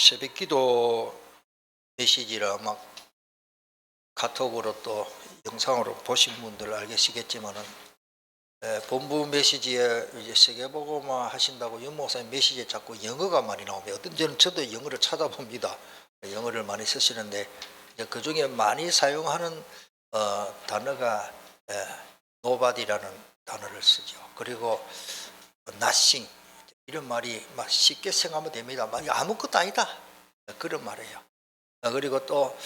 새벽기도 메시지를 아마 카톡으로 또 영상으로 보신 분들 알겠시겠지만은 본부 메시지에 이제 세계복음화 하신다고 윤 목사님 메시지에 자꾸 영어가 많이 나옵니다. 어떤 때는 저도 영어를 찾아봅니다. 영어를 많이 쓰시는데 그 중에 많이 사용하는 단어가 nobody라는 단어를 쓰죠. 그리고 nothing 이런 말이 막 쉽게 생각하면 됩니다. 아무것도 아니다 그런 말이에요. 그리고 또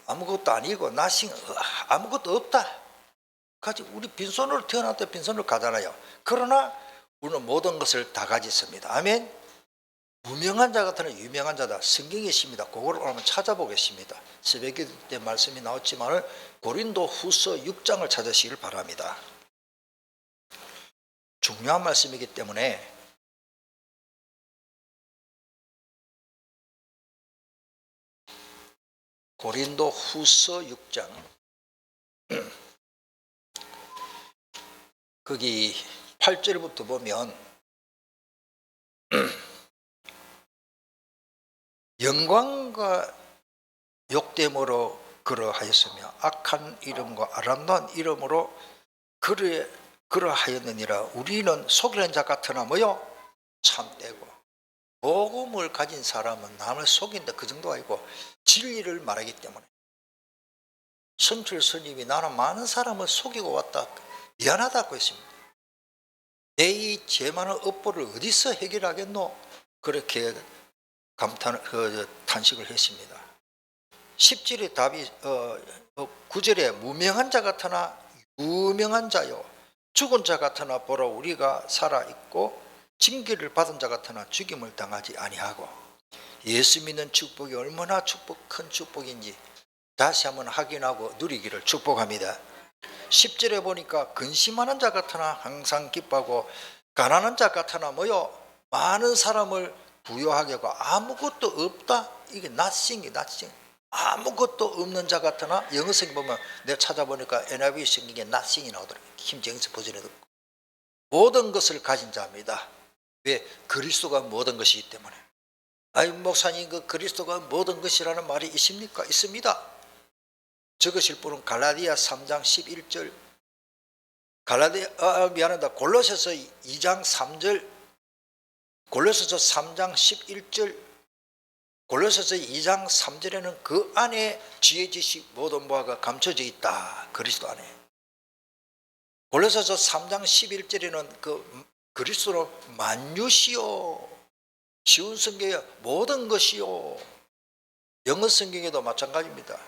아무것도 아니고 nothing 아무것도 없다. 우리 빈손으로 태어날 때 빈손으로 가잖아요. 그러나 우리는 모든 것을 다 가졌습니다. 아멘. 무명한 자 같으나 유명한 자다. 성경에 있습니다. 그걸 한번 찾아보겠습니다. 새벽기도 때 말씀이 나왔지만 고린도 후서 6장을 찾으시길 바랍니다. 중요한 말씀이기 때문에 고린도 후서 6장 거기 8절부터 보면 영광과 욕됨으로 그러하였으며 악한 이름과 아름다운 이름으로 그러하였느니라. 우리는 속이는 자 같으나 뭐요? 참되고 복음을 가진 사람은 남을 속인다 그 정도 아니고 진리를 말하기 때문에 성철 스님이 나는 많은 사람을 속이고 왔다 미안하다고 했습니다. 내 이 죄 많은 업보를 어디서 해결하겠노? 그렇게 탄식을 했습니다. 10절의 답이 9절에 무명한 자 같으나 유명한 자요 죽은 자 같으나 보라 우리가 살아있고 징계를 받은 자 같으나 죽임을 당하지 아니하고 예수 믿는 축복이 얼마나 큰 축복인지 다시 한번 확인하고 누리기를 축복합니다. 10절에 보니까 근심하는 자 같으나 항상 기뻐하고 가난한 자 같으나 뭐요? 많은 사람을 부유하게 하고 아무것도 없다. 이게 nothing. 아무것도 없는 자 같으나 영어 성경 보면 내가 찾아보니까 NIV 성경에 nothing이 나오더라고요. 김정수 버전에도 모든 것을 가진 자입니다. 왜? 그리스도가 모든 것이기 때문에. 아이 목사님 그 그리스도가 모든 것이라는 말이 있습니까? 있습니다. 적으실 분은 갈라디아 3장 11절 골로새서 2장 3절 골로새서 3장 11절 골로새서 2장 3절에는 그 안에 지혜 지식 모든 바가 감춰져 있다. 그리스도 안에. 골로새서 3장 11절에는 그 그리스도로 만유시요 쉬운 성경에 모든 것이요 영어 성경에도 마찬가지입니다.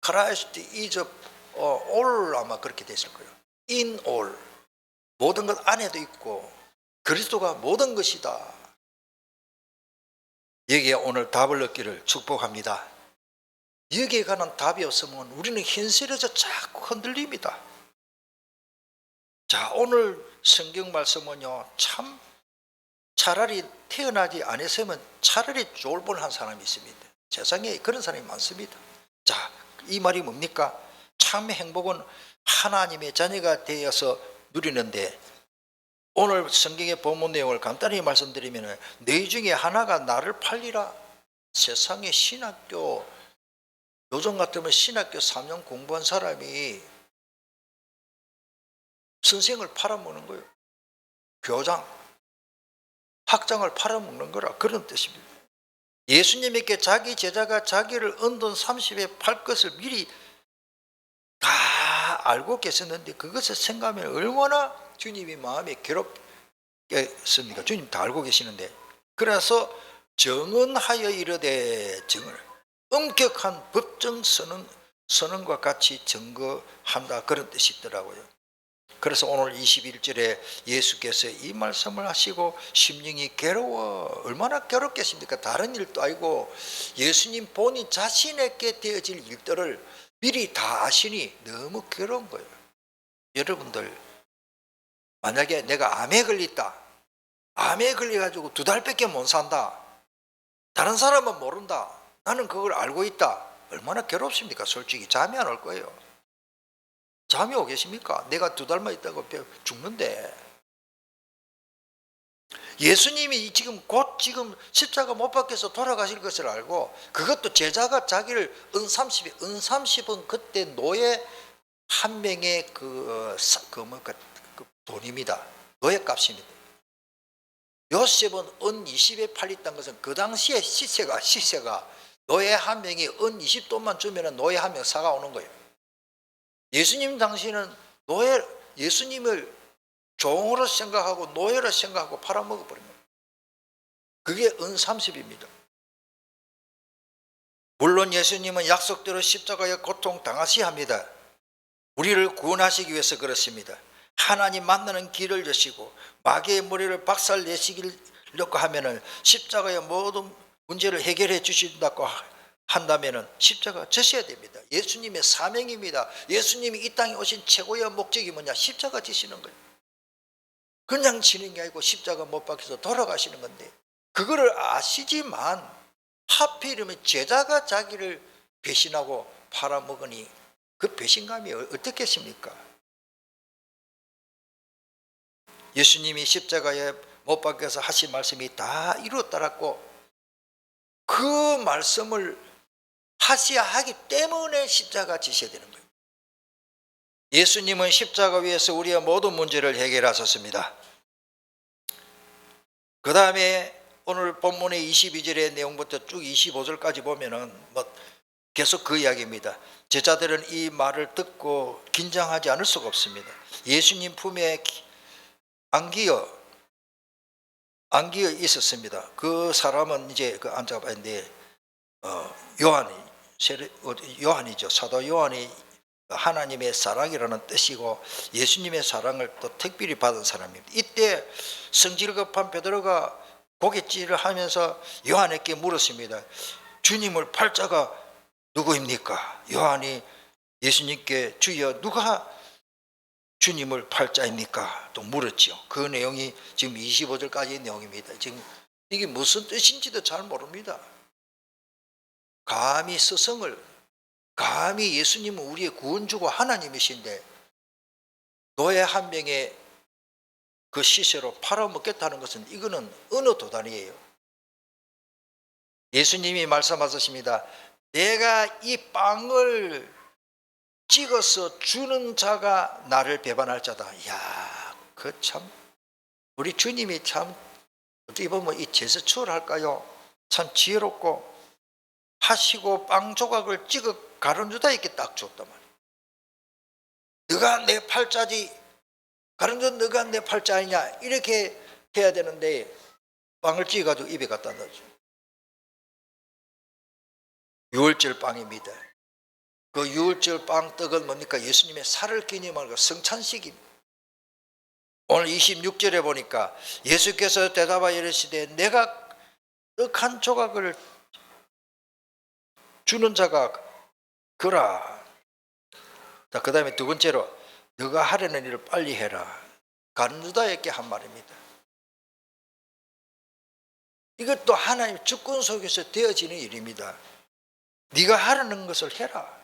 Christ is all 아마 그렇게 됐을 거예요. In all 모든 것 안에도 있고 그리스도가 모든 것이다. 여기에 오늘 답을 얻기를 축복합니다. 여기에 관한 답이 없으면 우리는 현실에서 자꾸 흔들립니다. 자, 오늘 성경 말씀은요 참 차라리 태어나지 않았으면 차라리 좋을 뻔한 사람이 있습니다. 세상에 그런 사람이 많습니다. 자, 이 말이 뭡니까? 참 행복은 하나님의 자녀가 되어서 누리는데 오늘 성경의 본문 내용을 간단히 말씀드리면 너희 중에 하나가 나를 팔리라. 세상에 신학교 요즘 같으면 신학교 3년 공부한 사람이 선생을 팔아먹는 거예요. 교장, 학장을 팔아먹는 거라 그런 뜻입니다. 예수님에게 자기 제자가 자기를 은돈 30에 팔 것을 미리 다 알고 계셨는데 그것을 생각하면 얼마나 주님이 마음이 괴롭겠습니까? 주님 다 알고 계시는데 그래서 정언하여 이르되 엄격한 법정 선언과 같이 증거한다 그런 뜻이 있더라고요. 그래서 오늘 21절에 예수께서 이 말씀을 하시고 심령이 괴로워 얼마나 괴롭겠습니까? 다른 일도 아니고 예수님 본인 자신에게 되어질 일들을 미리 다 아시니 너무 괴로운 거예요. 여러분들 만약에 내가 암에 걸렸다. 암에 걸려가지고 2달밖에 못 산다. 다른 사람은 모른다. 나는 그걸 알고 있다. 얼마나 괴롭습니까? 솔직히 잠이 안 올 거예요. 잠이 오겠습니까? 내가 2달만 있다고 죽는데 예수님이 지금 곧 십자가 못 박혀서 돌아가실 것을 알고, 그것도 제자가 자기를 은30은 그때 노예 한 명의 그 돈입니다. 노예값입니다. 요셉은 은 20에 팔렸다는 것은 그 당시에 시세가 노예 한 명이 은 20돈만 주면 노예 한 명 사가 오는 거예요. 예수님 당시에는 예수님을 종으로 생각하고 노예로 생각하고 팔아먹어버린 거예요. 그게 은 30입니다. 물론 예수님은 약속대로 십자가의 고통 당하셔야 합니다. 우리를 구원하시기 위해서 그렇습니다. 하나님 만나는 길을 여시고 마귀의 머리를 박살내시려고 하면은 십자가의 모든 문제를 해결해 주신다고 한다면은 십자가 지셔야 됩니다. 예수님의 사명입니다. 예수님이 이 땅에 오신 최고의 목적이 뭐냐? 십자가 지시는 거예요. 그냥 지는 게 아니고 십자가 못 박혀서 돌아가시는 건데, 그거를 아시지만 하필이면 제자가 자기를 배신하고 팔아먹으니 그 배신감이 어떻겠습니까? 예수님이 십자가에 못 박혀서 하신 말씀이 다 이루어졌다고 그 말씀을 하셔야 하기 때문에 십자가 지셔야 되는 거예요. 예수님은 십자가 위에서 우리의 모든 문제를 해결하셨습니다. 그 다음에 오늘 본문의 22절의 내용부터 쭉 25절까지 보면은 계속 그 이야기입니다. 제자들은 이 말을 듣고 긴장하지 않을 수가 없습니다. 예수님 품에 안기어 있었습니다. 그 사람은 이제 그 앉아봤는데 요한이죠. 사도 요한이 하나님의 사랑이라는 뜻이고 예수님의 사랑을 또 특별히 받은 사람입니다. 이때 성질 급한 베드로가 고갯질을 하면서 요한에게 물었습니다. 주님을 팔자가 누구입니까? 요한이 예수님께 주여 누가 주님을 팔자입니까? 또 물었죠. 그 내용이 지금 25절까지의 내용입니다. 지금 이게 무슨 뜻인지도 잘 모릅니다. 감히 예수님은 우리의 구원주고 하나님이신데 노예 한 명의 그 시세로 팔아먹겠다는 것은 이거는 어느 도단이에요. 예수님이 말씀하셨습니다. 내가 이 빵을 찍어서 주는 자가 나를 배반할 자다. 이야, 그 참 우리 주님이 참 어떻게 보면 이 제스처랄까요? 참 지혜롭고 하시고 빵 조각을 찍어 가룟 유다에게 딱 줬단 말이에요. 너가 내 팔자지, 가룟 유다 너가 내 팔자 아니냐, 이렇게 해야 되는데 빵을 찍어가지고 입에 갖다 넣어줘. 유월절 빵입니다. 그 유월절 빵 떡은 뭡니까? 예수님의 살을 기념하는 성찬식입니다. 오늘 26절에 보니까 예수께서 대답하여 이르시되 내가 떡 한 조각을 주는 자가 그라. 그 다음에 두 번째로 너가 하려는 일을 빨리 해라. 가룟 유다에게 한 말입니다. 이것도 하나님의 주권 속에서 되어지는 일입니다. 네가 하려는 것을 해라.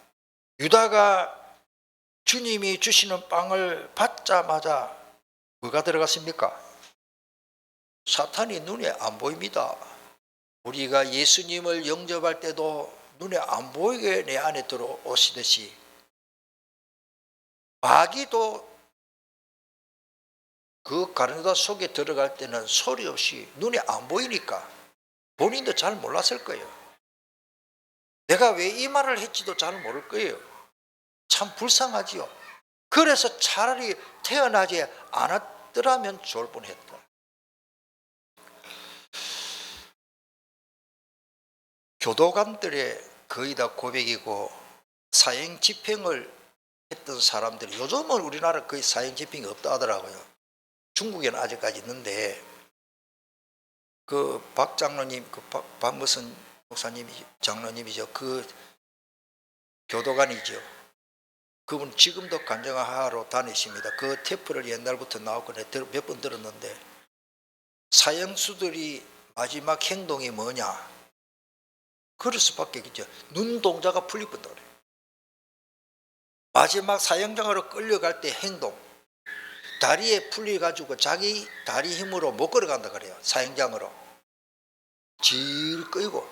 유다가 주님이 주시는 빵을 받자마자 뭐가 들어갔습니까? 사탄이 눈에 안 보입니다. 우리가 예수님을 영접할 때도 눈에 안 보이게 내 안에 들어오시듯이 마귀도 그 가룟 유다 속에 들어갈 때는 소리 없이 눈에 안 보이니까 본인도 잘 몰랐을 거예요. 내가 왜 이 말을 했지도 잘 모를 거예요. 참 불쌍하지요. 그래서 차라리 태어나지 않았더라면 좋을 뻔했다. 교도관들의 거의 다 고백이고 사형 집행을 했던 사람들이, 요즘은 우리나라 거의 사형 집행이 없다 하더라고요. 중국에는 아직까지 있는데 그 박 장로님, 박 무슨 목사님이 장로님이죠. 그 교도관이죠. 그분 지금도 간증하러 다니십니다. 그 테이프를 옛날부터 나오고 몇 번 들었는데 사형수들이 마지막 행동이 뭐냐? 그럴 수밖에 없죠. 눈동자가 풀릴 뻔다 그래요. 마지막 사형장으로 끌려갈 때 행동. 다리에 풀려가지고 자기 다리 힘으로 못 걸어간다 그래요. 사형장으로 질 끌고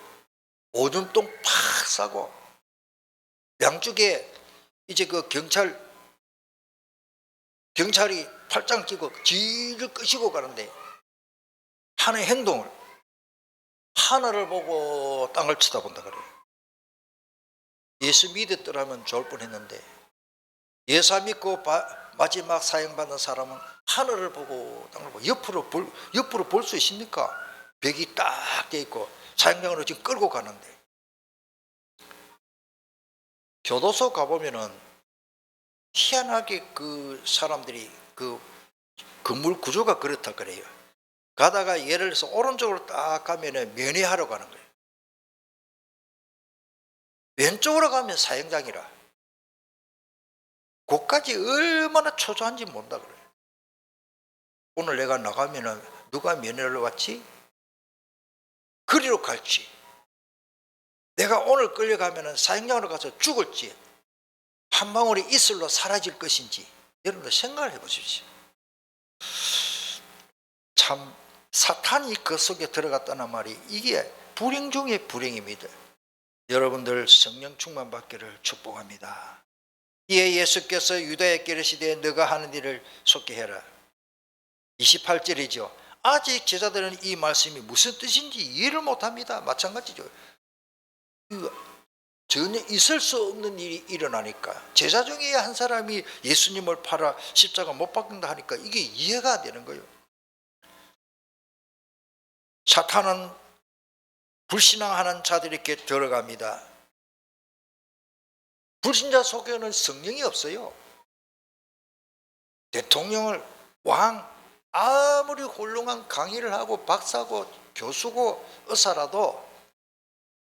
오줌똥 팍 싸고 양쪽에 이제 그 경찰이 팔짱 끼고 질 끄시고 가는데 하는 행동을 하늘을 보고 땅을 쳐다본다 그래요. 예수 믿었더라면 좋을 뻔했는데 예수 믿고 마지막 사형받는 사람은 하늘을 보고 땅을 보고 옆으로 볼 수 있습니까? 벽이 딱 돼 있고 사형장으로 지금 끌고 가는데 교도소 가보면은 희한하게 그 사람들이 그 건물 구조가 그렇다 그래요. 가다가 예를 들어서 오른쪽으로 딱 가면은 면회하러 가는 거예요. 왼쪽으로 가면 사형장이라. 그까지 얼마나 초조한지 모른다 그래요. 오늘 내가 나가면은 누가 면회를 왔지? 그리로 갈지. 내가 오늘 끌려가면은 사형장으로 가서 죽을지 한 방울의 이슬로 사라질 것인지 여러분들 생각을 해보십시오. 참 사탄이 그 속에 들어갔다는 말이 이게 불행 중에 불행입니다. 여러분들 성령 충만 받기를 축복합니다. 이에 예수께서 유다에 이르시되 너가 하는 일을 속히 해라. 28절이죠. 아직 제자들은 이 말씀이 무슨 뜻인지 이해를 못합니다. 마찬가지죠. 전혀 있을 수 없는 일이 일어나니까 제자 중에 한 사람이 예수님을 팔아 십자가 못 박는다 하니까 이게 이해가 되는 거예요. 사탄은 불신앙하는 자들에게 들어갑니다. 불신자 속에는 성령이 없어요. 대통령을 왕 아무리 훌륭한 강의를 하고 박사고 교수고 의사라도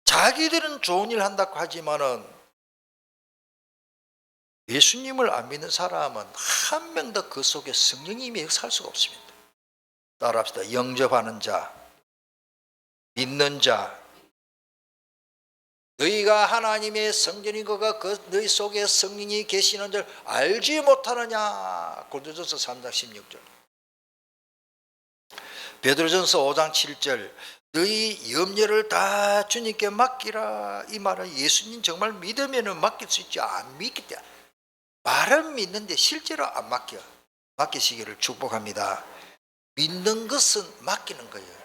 자기들은 좋은 일 한다고 하지만은 예수님을 안 믿는 사람은 한 명도 그 속에 성령이 임해 살 수가 없습니다. 따라합시다. 영접하는 자, 믿는 자, 너희가 하나님의 성전인 거가 그 너희 속에 성령이 계시는 줄 알지 못하느냐. 고린도전서 3장 16절. 베드로전서 5장 7절. 너희 염려를 다 주님께 맡기라. 이 말은 예수님 정말 믿으면 맡길 수 있지 안 믿기 때문에 말은 믿는데 실제로 안 맡기시기를 축복합니다. 믿는 것은 맡기는 거예요.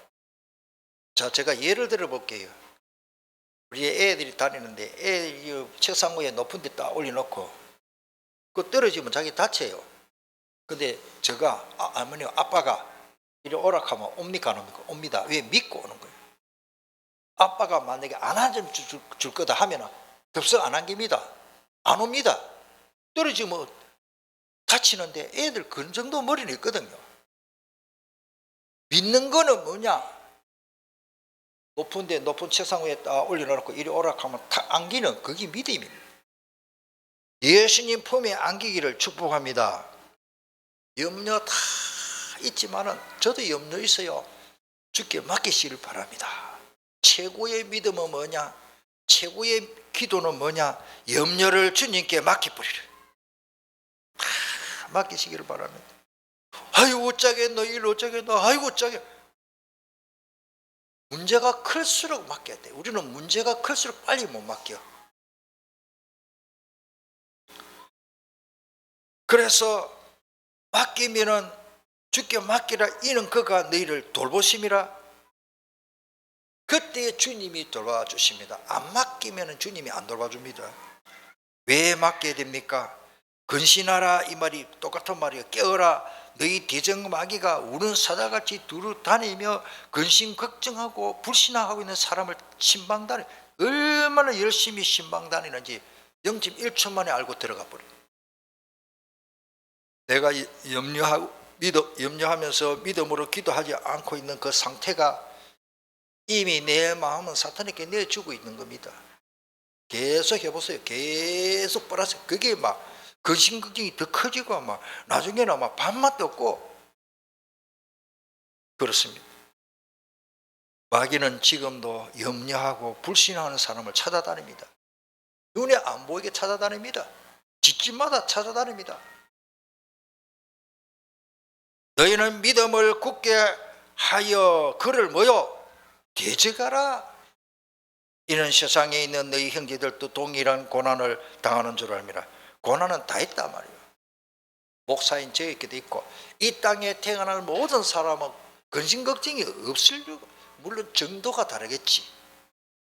자, 제가 예를 들어 볼게요. 우리 애들이 다니는데 애 책상 위에 높은 데 딱 올려놓고 그 떨어지면 자기 다쳐요. 근데 제가 어머니 아빠가 이리 오락하면 옵니까 안 옵니까? 옵니다. 왜? 믿고 오는 거예요. 아빠가 만약에 안 줄 거다 하면 급성 안 안깁니다. 안 옵니다. 떨어지면 다치는데 애들 그 정도 머리는 있거든요. 믿는 거는 뭐냐? 높은 책상 위에 딱 올려놓고 이리 오락하면 탁 안기는 그게 믿음입니다. 예수님 품에 안기기를 축복합니다. 염려 다 있지만은 저도 염려 있어요. 주께 맡기시길 바랍니다. 최고의 믿음은 뭐냐? 최고의 기도는 뭐냐? 염려를 주님께 맡기버리라. 맡기시기를 바랍니다. 아이고 어쩌겠노 일 어쩌겠노 아이고 어쩌겠. 문제가 클수록 맡겨야 돼. 우리는 문제가 클수록 빨리 못 맡겨. 그래서 맡기면은 주께 맡기라. 이는 그가 너희를 돌보심이라. 그때 주님이 돌봐주십니다. 안 맡기면 주님이 안 돌봐줍니다. 왜 맡겨야 됩니까? 근신하라 이 말이 똑같은 말이에요. 깨어라. 너희 대적마귀가 우는 사자같이 두루 다니며 근심 걱정하고 불신앙하고 있는 사람을 신방다니 얼마나 열심히 신방다니는지 0.1초 만에 알고 들어가 버려요. 내가 염려하면서 믿음으로 기도하지 않고 있는 그 상태가 이미 내 마음은 사탄에게 내주고 있는 겁니다. 계속 해보세요. 계속 플러스 그게 막 근심 걱정이 더 커지고 막 나중에는 막 밥맛도 없고 그렇습니다. 마귀는 지금도 염려하고 불신하는 사람을 찾아다닙니다. 눈에 안 보이게 찾아다닙니다. 집집마다 찾아다닙니다. 너희는 믿음을 굳게 하여 그를 뭐요? 대적하라. 이는 세상에 있는 너희 형제들도 동일한 고난을 당하는 줄 알미라. 고난은 다 있단 말이에요. 목사인 저에게도 있고, 이 땅에 태어날 모든 사람은 근심 걱정이 없을, 물론 정도가 다르겠지.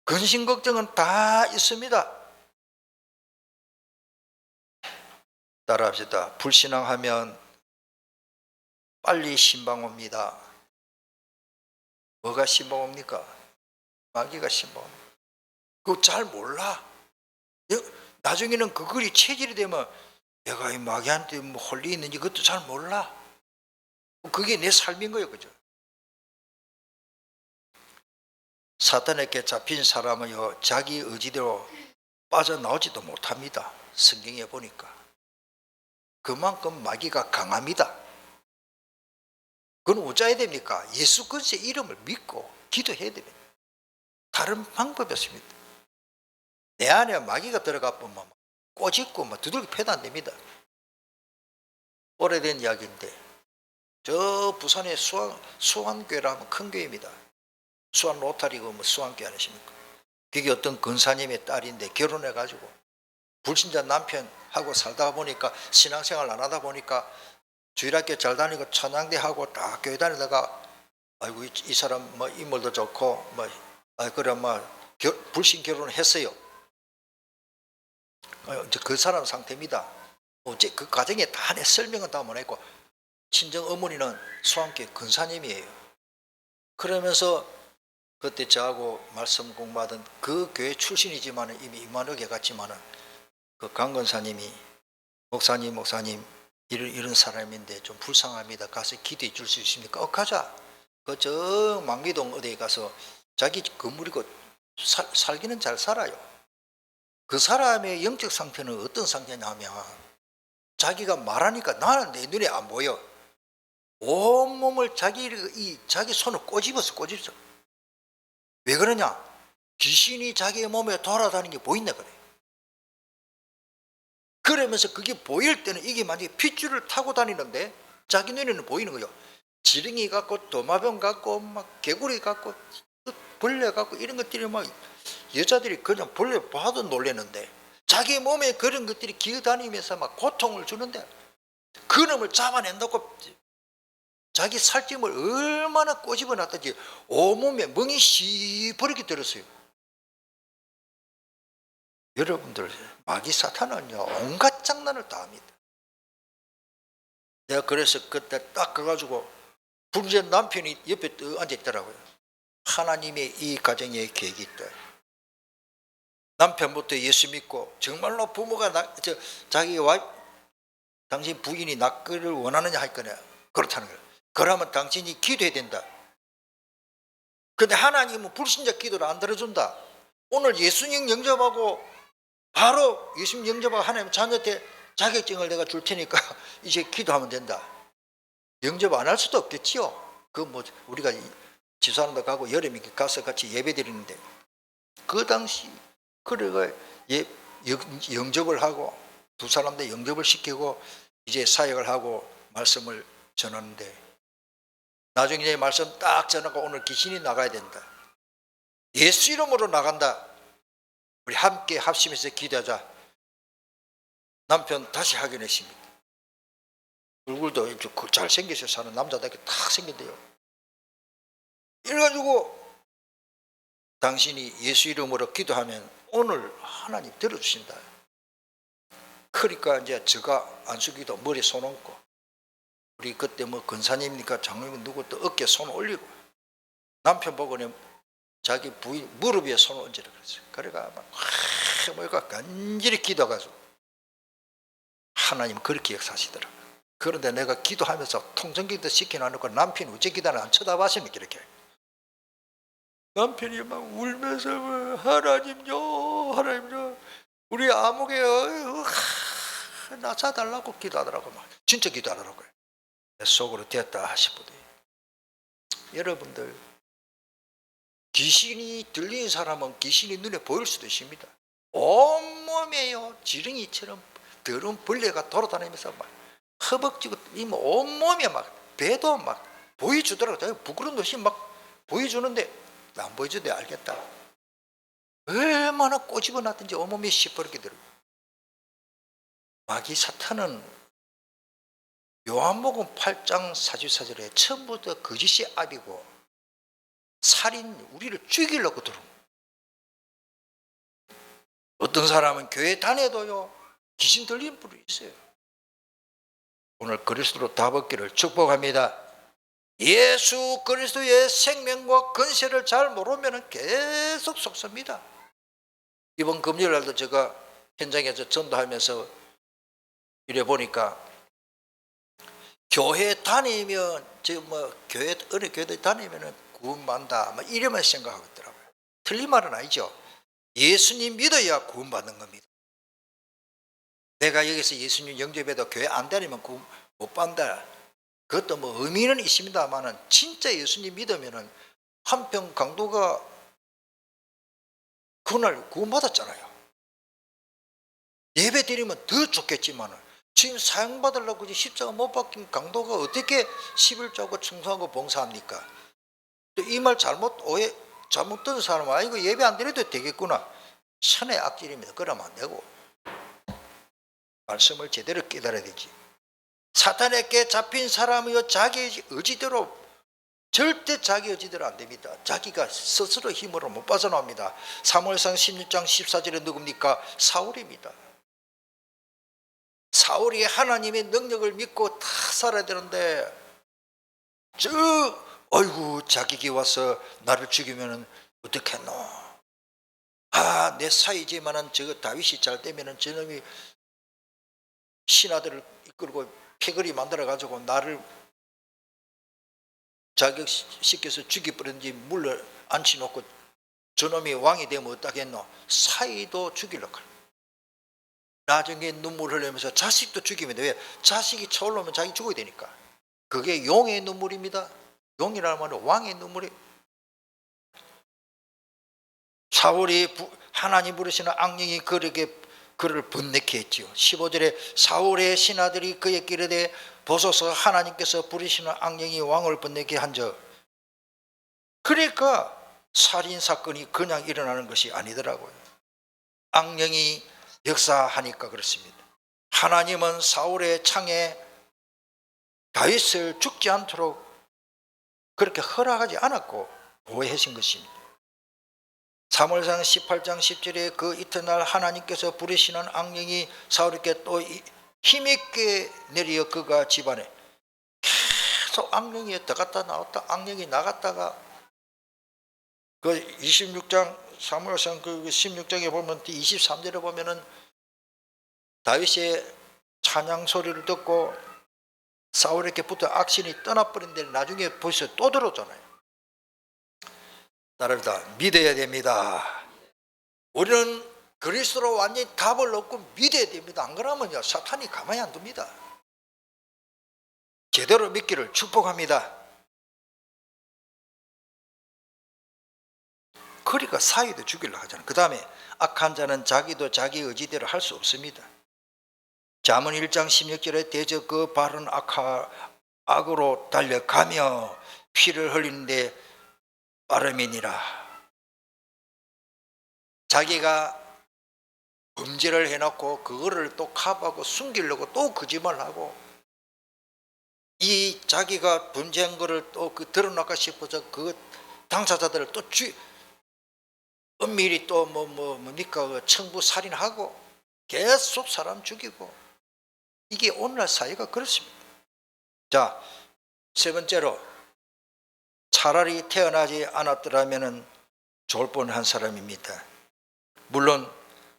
근심 걱정은 다 있습니다. 따라합시다. 불신앙하면 빨리 신방 옵니다. 뭐가 신방 옵니까? 마귀가 신방 옵니다. 그거 잘 몰라. 나중에는 그 글이 체질이 되면 내가 이 마귀한테 뭐 홀리 있는지 그것도 잘 몰라. 그게 내 삶인 거예요. 그죠? 사탄에게 잡힌 사람은요, 자기 의지대로 빠져나오지도 못합니다. 성경에 보니까. 그만큼 마귀가 강합니다. 그건 어찌해야 됩니까? 예수 그리스도의 이름을 믿고 기도해야 됩니다. 다른 방법이 없습니다. 내 안에 마귀가 들어가 보면 꼬집고 두들겨 패도 안 됩니다. 오래된 이야기인데, 저 부산의 수안교회라면 큰 교회입니다. 수안 로타리고 수안교회 아니십니까? 그게 어떤 근사님의 딸인데 결혼해가지고 불신자 남편하고 살다 보니까 신앙생활 안 하다 보니까 주일학교 잘 다니고 찬양대하고 딱 교회 다니다가 아이고 이 사람 뭐 인물도 좋고 그래 불신 결혼을 했어요. 이제 그 사람 상태입니다. 어째 그 가정에 다 내 설명은 다 못했고, 친정 어머니는 수안교회 근사님이에요. 그러면서 그때 저하고 말씀 공부하던 그 교회 출신이지만 이미 이만하게 갔지만은 그 강 권사님이 목사님 이런 사람인데 좀 불쌍합니다. 가서 기도해 줄 수 있습니까? 가자. 저 망미동 어디에 가서 자기 건물이고 살기는 잘 살아요. 그 사람의 영적 상태는 어떤 상태냐면 자기가 말하니까 나는 내 눈에 안 보여. 온몸을 자기 손을 꼬집었어. 왜 그러냐? 귀신이 자기의 몸에 돌아다니는 게 보인다 그래. 그러면서 그게 보일 때는 이게 만약에 핏줄을 타고 다니는데 자기 눈에는 보이는 거예요. 지렁이 같고 도마뱀 같고 개구리 같고 벌레 같고 이런 것들이 여자들이 그냥 벌레 봐도 놀라는데 자기 몸에 그런 것들이 기어다니면서 고통을 주는데 그놈을 잡아낸다고 자기 살찜을 얼마나 꼬집어 놨든지 온몸에 멍이 시퍼렇게 들었어요. 여러분들 마귀 사탄은요 온갖 장난을 다 합니다. 내가 그래서 그때 딱 가가지고 불신 남편이 옆에 앉아있더라고요. 하나님의 이 가정에 계획이 있다. 남편부터 예수 믿고 정말로 부모가 자기 와이프 당신 부인이 낳기를 원하느냐 할 거냐 그렇다는 거예요. 그러면 당신이 기도해야 된다. 근데 하나님은 불신자 기도를 안 들어준다. 오늘 예수님 영접하고 바로 예수님 영접하고 하나님 자녀한테 자격증을 내가 줄 테니까 이제 기도하면 된다. 영접 안 할 수도 없겠지요. 우리가 집사람도 가고 여름에 가서 같이 예배 드리는데 그 당시 그래가 영접을 하고 두 사람도 영접을 시키고 이제 사역을 하고 말씀을 전하는데 나중에 이제 말씀 딱 전하고 오늘 귀신이 나가야 된다. 예수 이름으로 나간다. 우리 함께 합심해서 기도하자. 남편 다시 확인했습니다. 얼굴도 잘생겨서 사는 남자답게 탁 생긴대요. 이래가지고 당신이 예수 이름으로 기도하면 오늘 하나님 들어주신다. 그러니까 이제 저가 안수기도 머리에 손 얹고 우리 그때 근사님이니까 장로님 누구 또 어깨에 손 올리고 남편 보고는 자기 부인 무릎 위에 손을 얹으라 그랬어요. 그래가 뭐가 간절히 기도해가지고 하나님 그렇게 역사하시더라고요. 그런데 내가 기도하면서 통성기도 시켜놔놓고 남편이 어째 기도를 안 쳐다봤습니까? 이렇게 남편이 막 울면서 하나님요 우리 아무개 낳아달라고 기도하더라고. 진짜 기도하더라고요. 내 속으로 되었다 싶어도 여러분들 귀신이 들리는 사람은 귀신이 눈에 보일 수도 있습니다. 온몸에요 지렁이처럼 더러운 벌레가 돌아다니면서 허벅지고 온몸에 배도 막 보여주더라고요. 부끄러운 듯이 막 보여주는데 안 보여줘도 알겠다. 얼마나 꼬집어 놨든지 온몸이 시퍼렇게 들어요. 마귀 사탄은 요한복음 8장 44절에 처음부터 거짓이 압이고 살인, 우리를 죽이려고 들어옵니다. 어떤 사람은 교회 다녀도요 귀신 들린 분이 있어요. 오늘 그리스도로 답 얻기를 축복합니다. 예수 그리스도의 생명과 권세를 잘 모르면 계속 속습니다. 이번 금요일 날도 제가 현장에서 전도하면서 이래 보니까 교회 다니면 교회 어느 교회 다니면은 구원받는다 막 이래만 생각하고 있더라고요. 틀린 말은 아니죠. 예수님 믿어야 구원받는 겁니다. 내가 여기서 예수님 영접해도 교회 안 다니면 구원 못 받는다. 그것도 뭐 의미는 있습니다만은 진짜 예수님 믿으면은 한평 강도가 그날 구원받았잖아요. 예배 드리면 더 좋겠지만은 지금 사형받으려고 십자가 못 박힌 강도가 어떻게 11조하고 충성하고 봉사합니까? 또 이 말 잘못 듣는 사람은 이거 예배 안 드려도 되겠구나. 천의 악질입니다. 그러면 안 되고 말씀을 제대로 깨달아야 되지. 사탄에게 잡힌 사람이요 자기 의지대로 절대 자기 의지대로 안 됩니다. 자기가 스스로 힘으로 못 빠져나옵니다. 사무엘상 16장 14절에 누굽니까? 사울입니다. 사울이 하나님의 능력을 믿고 다 살아야 되는데 아이고 자기가 와서 나를 죽이면 어떻겠노? 내 사이지만은 저거 다윗이 잘 되면은 저놈이 신하들을 이끌고 패거리 만들어 가지고 나를 자격시켜서 죽이버렸는지 물러 앉혀놓고 저놈이 왕이 되면 어떠겠노? 사이도 죽이려고 해요. 나중에 눈물 흘리면서 자식도 죽이면 돼. 왜? 자식이 차올라오면 자기 죽어야 되니까. 그게 용의 눈물입니다. 용이라는 말은 왕의 눈물이. 사울이 하나님 부르시는 악령이 그를 번뇌케 했지요. 15절에 사울의 신하들이 그에게 이르되 보소서 하나님께서 부르시는 악령이 왕을 번뇌케 한즉. 그러니까 살인사건이 그냥 일어나는 것이 아니더라고요. 악령이 역사하니까 그렇습니다. 하나님은 사울의 창에 다윗을 죽지 않도록 그렇게 허락하지 않았고 보호하신 것입니다. 사무엘상 18장 10절에 그 이튿날 하나님께서 부르시는 악령이 사울에게 또 힘있게 내려 그가 집안에 계속 악령이 들어갔다 나왔다 악령이 나갔다가 그 26장 사무엘상 그 16장에 보면 23절에 보면은 다윗의 찬양 소리를 듣고 사울에게 붙어 악신이 떠나버린데 나중에 벌써 또 들어오잖아요. 따릅니다. 믿어야 됩니다. 우리는 그리스도로 완전히 답을 얻고 믿어야 됩니다. 안 그러면요 사탄이 가만히 안 둡니다. 제대로 믿기를 축복합니다. 그러니까 사위도 죽이려고 하잖아요. 그 다음에 악한 자는 자기도 자기 의지대로 할 수 없습니다. 잠언 1장 16절에 대저 그 발은 악으로 달려가며 피를 흘리는데 빠름이니라. 자기가 범죄를 해놓고 그거를 또 커버하고 숨기려고 또 거짓말하고 이 자기가 범죄한 거를 또 드러날까 싶어서 그 당사자들을 또 은밀히 또 뭡니까 청부 살인하고 계속 사람 죽이고 이게 오늘날 사회가 그렇습니다. 자, 세 번째로 차라리 태어나지 않았더라면 좋을 뻔한 사람입니다. 물론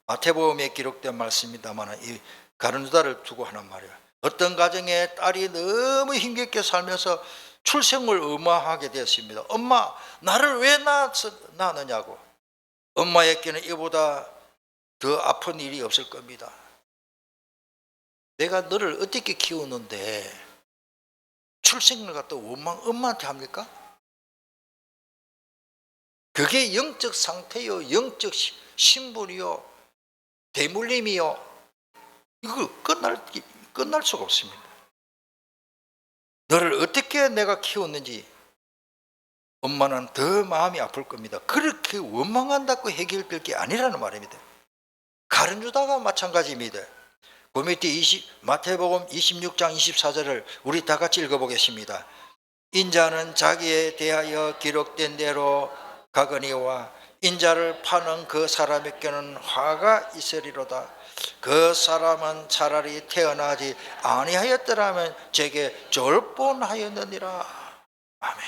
마태복음에 기록된 말씀입니다만 이 가룟유다를 두고 하는 말이에요. 어떤 가정에 딸이 너무 힘겹게 살면서 출생을 의무하게 되었습니다. 엄마 나를 왜 낳았느냐고. 엄마에게는 이보다 더 아픈 일이 없을 겁니다. 내가 너를 어떻게 키우는데 출생을 갖다 원망 엄마한테 합니까? 그게 영적 상태요, 영적 신분이요, 대물림이요. 이거 끝날 수가 없습니다. 너를 어떻게 내가 키웠는지 엄마는 더 마음이 아플 겁니다. 그렇게 원망한다고 해결될 게 아니라는 말입니다. 가룟유다가 마찬가지입니다. 그 밑에 마태복음 26장 24절을 우리 다 같이 읽어보겠습니다. 인자는 자기에 대하여 기록된 대로 가거니와 인자를 파는 그 사람에게는 화가 있으리로다. 그 사람은 차라리 태어나지 아니하였더라면 제게 좋을 뻔하였느니라. 아멘.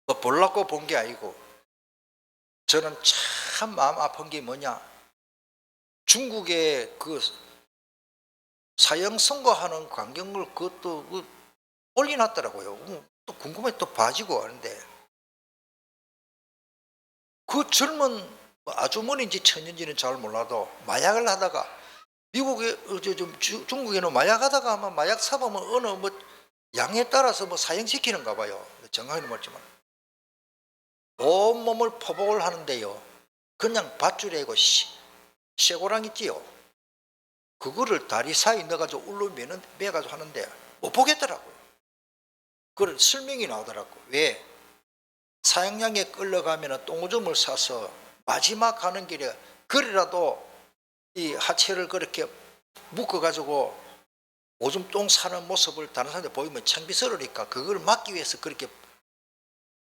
뭐 보려고 본 게 아니고, 저는 참 마음 아픈 게 뭐냐, 중국의 그 사형 선고하는 광경을 그것도 올려놨더라고요. 또 궁금해 또 봐지고 하는데, 그 젊은 아주머니인지 처녀인지는 잘 몰라도 마약을 하다가 미국에 중국에는 마약하다가 아마 마약 사범은 어느 뭐 양에 따라서 뭐 사형시키는가 봐요. 정확히는 모르지만 온몸을 포복을 하는데요, 그냥 밧줄에 쇠고랑 있지요, 그거를 다리 사이 넣어가지고 울로 매가지고 하는데 못 보겠더라고요. 그걸 설명이 나오더라고. 왜? 사형장에 끌려가면 똥오줌을 싸서 마지막 가는 길에 그리라도 이 하체를 그렇게 묶어가지고 오줌 똥 싸는 모습을 다른 사람들 보이면 창피스러우니까 그걸 막기 위해서 그렇게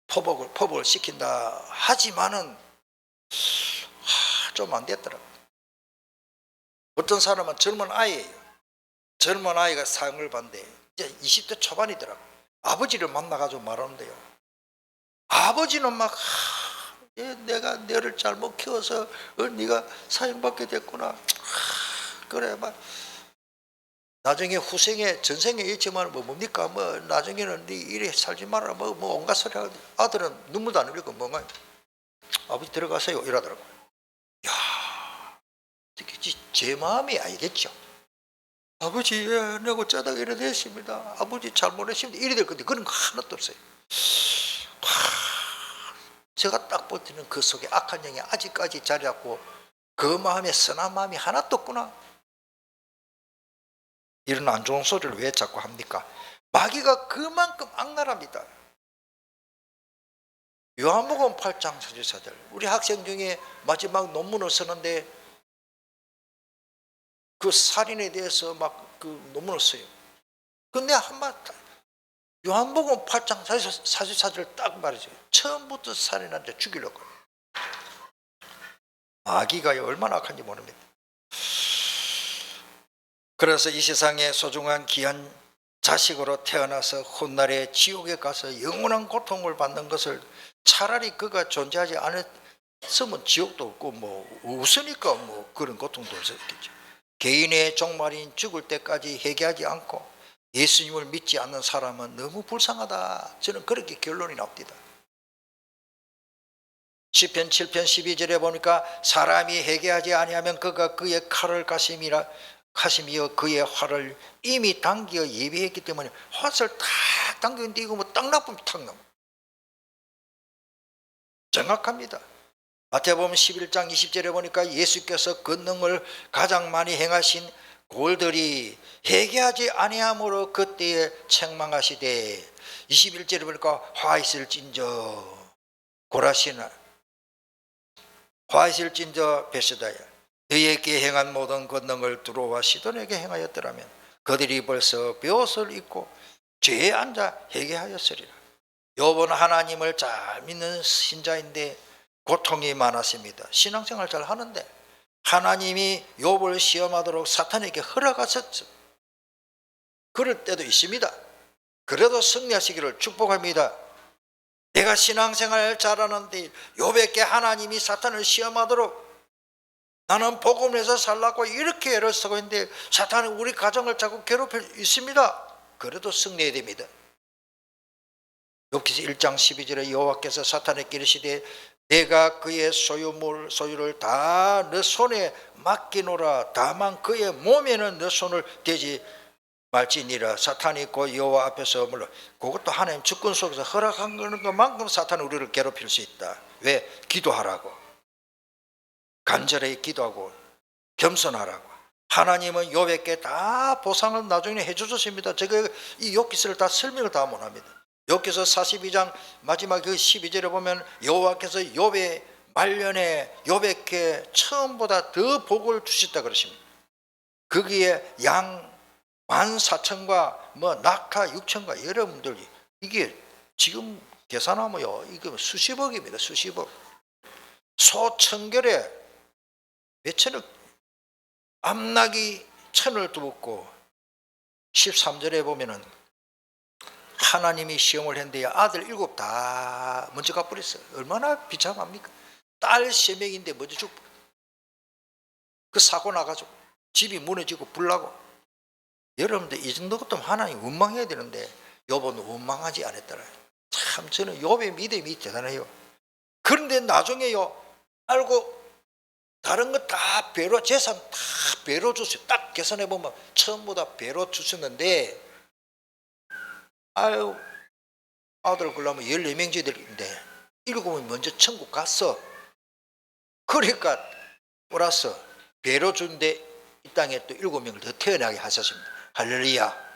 포복을 시킨다 하지만은 좀 안 됐더라고. 어떤 사람은 젊은 아이가 사형을 받는데 이제 20대 초반이더라고. 아버지를 만나가지고 말하는데요, 아버지는 막 내가 너를 잘못 키워서 네가 사형받게 됐구나. 그래 막 나중에 후생에 전생에 있지만 뭡니까 뭐 나중에는 네 이래 살지 마라 뭐 온갖 소리 하고, 아들은 눈물도 안 흘리고 뭐가 아버지 들어가세요 이러더라고. 야, 특히 제 마음이 알겠죠. 아버지 내가 어쩌다가 이래 됐습니다. 아버지 잘못했습니다. 이래 될 건데 그런 거 하나도 없어요. 제가 딱 볼 때는 그 속에 악한 영이 아직까지 자리 잡고 그 마음에 선한 마음이 하나도 없구나. 이런 안 좋은 소리를 왜 자꾸 합니까? 마귀가 그만큼 악랄합니다. 요한복음 8장 44절, 우리 학생 중에 마지막 논문을 쓰는데 그 살인에 대해서 막 그 논문을 써요. 근데 한마디 요한복음 8장 44절 딱 말해줘요. 처음부터 살인한테 죽이려고. 마귀가 얼마나 악한지 모릅니다. 그래서 이 세상에 소중한 귀한 자식으로 태어나서 훗날에 지옥에 가서 영원한 고통을 받는 것을 차라리 그가 존재하지 않았으면 지옥도 없고 뭐 없으니까 뭐 그런 고통도 없었겠죠. 개인의 종말인 죽을 때까지 회개하지 않고 예수님을 믿지 않는 사람은 너무 불쌍하다. 저는 그렇게 결론이 나옵니다. 시편 7편 12절에 보니까 사람이 회개하지 아니하면 그가 그의 칼을 가심이여 그의 활을 이미 당겨 예비했기 때문에 활을 탁 당겼는데 이거 뭐 딱 나쁘면 탁 나무. 정확합니다. 마태복음 11장 20절에 보니까 예수께서 권능을 가장 많이 행하신 골들이 회개하지 아니함으로 그때에 책망하시되, 21절에 보니까 화 있을진저 고라시나 화 있을진저 베스다야 너희에게 행한 모든 권능을 두로와 시돈에게 행하였더라면 그들이 벌써 벼옷을 입고 죄에 앉아 회개하였으리라. 욥은 하나님을 잘 믿는 신자인데 고통이 많았습니다. 신앙생활 잘 하는데 하나님이 욥을 시험하도록 사탄에게 허락하셨죠. 그럴 때도 있습니다. 그래도 승리하시기를 축복합니다. 내가 신앙생활 잘하는데 욥에게 하나님이 사탄을 시험하도록, 나는 복음에서 살라고 이렇게 애를 쓰고 있는데 사탄이 우리 가정을 자꾸 괴롭혀 있습니다. 그래도 승리해야 됩니다. 욥기서 1장 12절에 여호와께서 사탄에게 이르시되 내가 그의 소유를 다 너 손에 맡기노라. 다만 그의 몸에는 너 손을 대지 말지니라. 사탄이 곧 여호와 앞에서 물론 그것도 하나님 주권 속에서 허락한 것만큼 사탄은 우리를 괴롭힐 수 있다. 왜? 기도하라고, 간절히 기도하고 겸손하라고, 하나님은 욥에게 다 보상을 나중에 해주셨습니다. 제가 이 욥기서를 다 설명을 다 못합니다. 욥기서 42장 마지막 그 12절에 보면 여호와께서 욥의 말년에 욥에게 처음보다 더 복을 주셨다 그러십니다. 거기에 양 14,000과 뭐 낙타 6,000과 여러분들 이게 지금 계산하면요 이거 수십억입니다. 수십억. 소 1,000결에 몇 천억, 암나기 1,000을 두었고 13절에 보면은 하나님이 시험을 했는데 아들 7 다 먼저 가버렸어요. 얼마나 비참합니까? 딸 3명인데 먼저 죽고 그 사고 나가지고 집이 무너지고 불나고. 여러분들 이 정도 같으면 하나님 원망해야 되는데 욥은 원망하지 않았더라. 참 저는 욥의 믿음이 대단해요. 그런데 나중에요 알고 다른 거 다 배로 재산 다 배로 줬어요. 딱 계산해 보면 처음보다 배로 주셨는데 아유 아들 그러면 14명째들인데 7명이 먼저 천국 갔어. 그러니까 플러스 배로 준데 이 땅에 또 7명을 더 태어나게 하셨습니다. 할렐루야.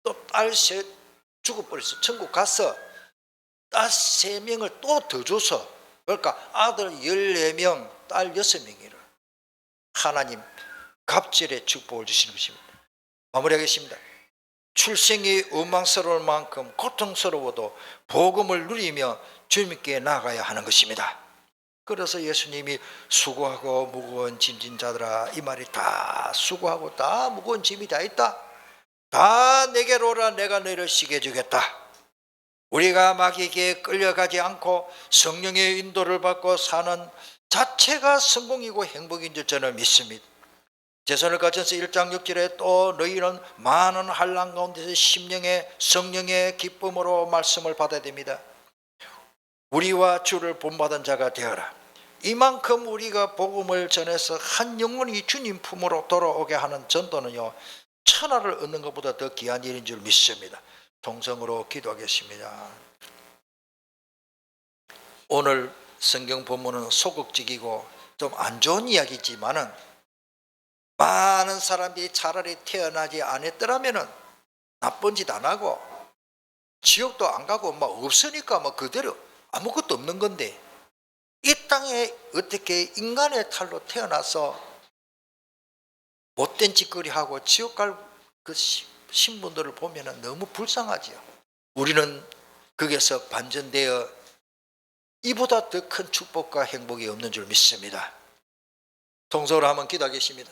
또 딸 셋 죽어버렸어. 천국 갔어. 딸 3명을 또 더 줘서 그러니까 아들 14명 딸 6명이라 하나님 갑절의 축복을 주시는 것입니다. 마무리하겠습니다. 출생이 원망스러울 만큼 고통스러워도 복음을 누리며 주님께 나아가야 하는 것입니다. 그래서 예수님이 수고하고 무거운 짐진 자들아 이 말이 다 수고하고 다 무거운 짐이 다 있다. 다 내게로 오라 내가 너희를 쉬게 해주겠다. 우리가 마귀에게 끌려가지 않고 성령의 인도를 받고 사는 자체가 성공이고 행복인 줄 저는 믿습니다. 데살로니가전서 1장 6절에 또 너희는 많은 환난 가운데서 심령의 성령의 기쁨으로 말씀을 받아야 됩니다. 우리와 주를 본받은 자가 되어라. 이만큼 우리가 복음을 전해서 한 영혼이 주님 품으로 돌아오게 하는 전도는요 천하를 얻는 것보다 더 귀한 일인 줄 믿습니다. 동성으로 기도하겠습니다. 오늘 성경 본문은 소극적이고 좀 안 좋은 이야기지만은 많은 사람들이 차라리 태어나지 않았더라면은 나쁜 짓 안 하고 지옥도 안 가고 막 없으니까 뭐 그대로 아무것도 없는 건데 이 땅에 어떻게 인간의 탈로 태어나서 못된 짓거리 하고 지옥 갈 그 신분들을 보면은 너무 불쌍하지요. 우리는 거기에서 반전되어 이보다 더 큰 축복과 행복이 없는 줄 믿습니다. 동서로 한번 기도하겠습니다.